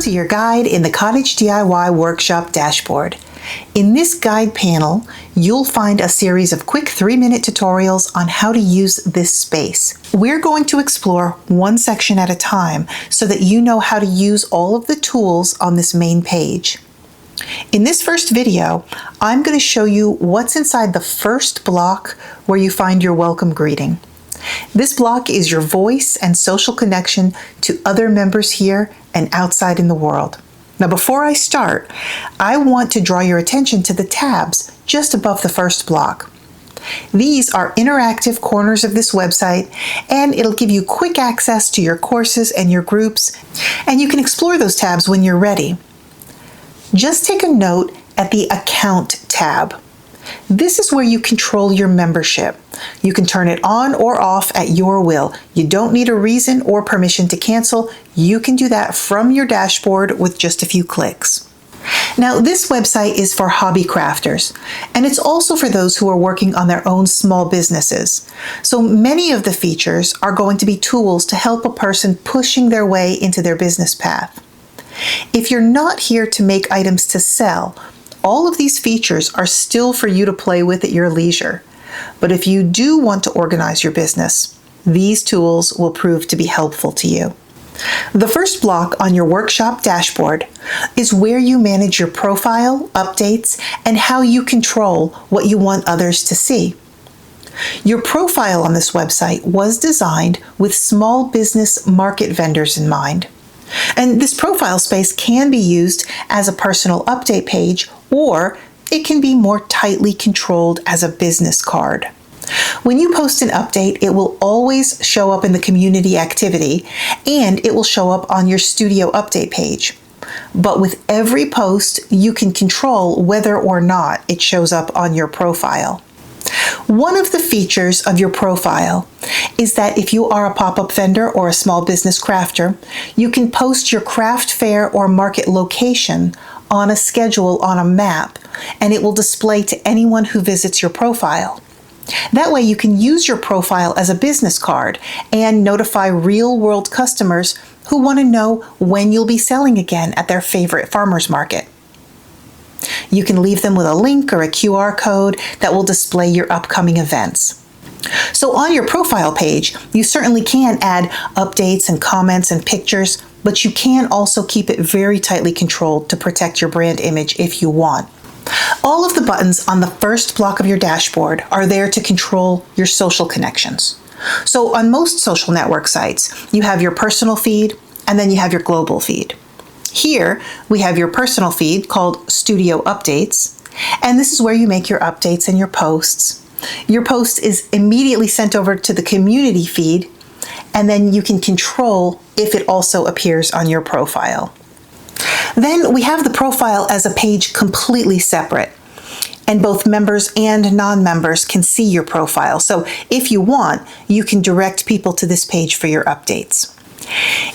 Welcome to your guide in the Cottage DIY Workshop dashboard. In this guide panel, you'll find a series of quick 3-minute tutorials on how to use this space. We're going to explore one section at a time so that you know how to use all of the tools on this main page. In this first video, I'm going to show you what's inside the first block where you find your welcome greeting. This block is your voice and social connection to other members here and outside in the world. Now, before I start, I want to draw your attention to the tabs just above the first block. These are interactive corners of this website, and it'll give you quick access to your courses and your groups, and you can explore those tabs when you're ready. Just take a note at the Account tab. This is where you control your membership. You can turn it on or off at your will. You don't need a reason or permission to cancel. You can do that from your dashboard with just a few clicks. Now, this website is for hobby crafters, and it's also for those who are working on their own small businesses. So many of the features are going to be tools to help a person pushing their way into their business path. If you're not here to make items to sell, all of these features are still for you to play with at your leisure. But if you do want to organize your business, these tools will prove to be helpful to you. The first block on your workshop dashboard is where you manage your profile, updates, and how you control what you want others to see. Your profile on this website was designed with small business market vendors in mind. And this profile space can be used as a personal update page, or it can be more tightly controlled as a business card. When you post an update, it will always show up in the community activity, and it will show up on your studio update page. But with every post, you can control whether or not it shows up on your profile. One of the features of your profile is that if you are a pop-up vendor or a small business crafter, you can post your craft fair or market location on a schedule on a map, and it will display to anyone who visits your profile. That way you can use your profile as a business card and notify real-world customers who want to know when you'll be selling again at their favorite farmer's market. You can leave them with a link or a QR code that will display your upcoming events. So on your profile page, you certainly can add updates and comments and pictures, but you can also keep it very tightly controlled to protect your brand image if you want. All of the buttons on the first block of your dashboard are there to control your social connections. So on most social network sites, you have your personal feed, and then you have your global feed. Here, we have your personal feed called Studio Updates, and this is where you make your updates and your posts. Your post is immediately sent over to the community feed, and then you can control if it also appears on your profile. Then we have the profile as a page completely separate, and both members and non-members can see your profile. So if you want, you can direct people to this page for your updates.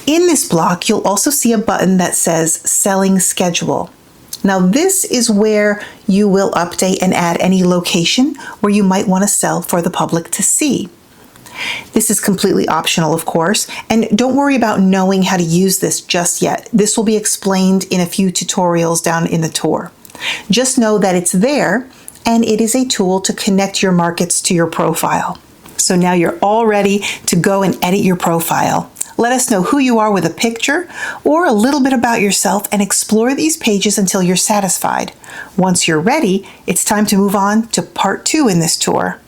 In this block, you'll also see a button that says Selling Schedule. Now, this is where you will update and add any location where you might want to sell for the public to see. This is completely optional, of course, and don't worry about knowing how to use this just yet. This will be explained in a few tutorials down in the tour. Just know that it's there, and it is a tool to connect your markets to your profile. So now you're all ready to go and edit your profile. Let us know who you are with a picture or a little bit about yourself, and explore these pages until you're satisfied. Once you're ready, it's time to move on to part 2 in this tour.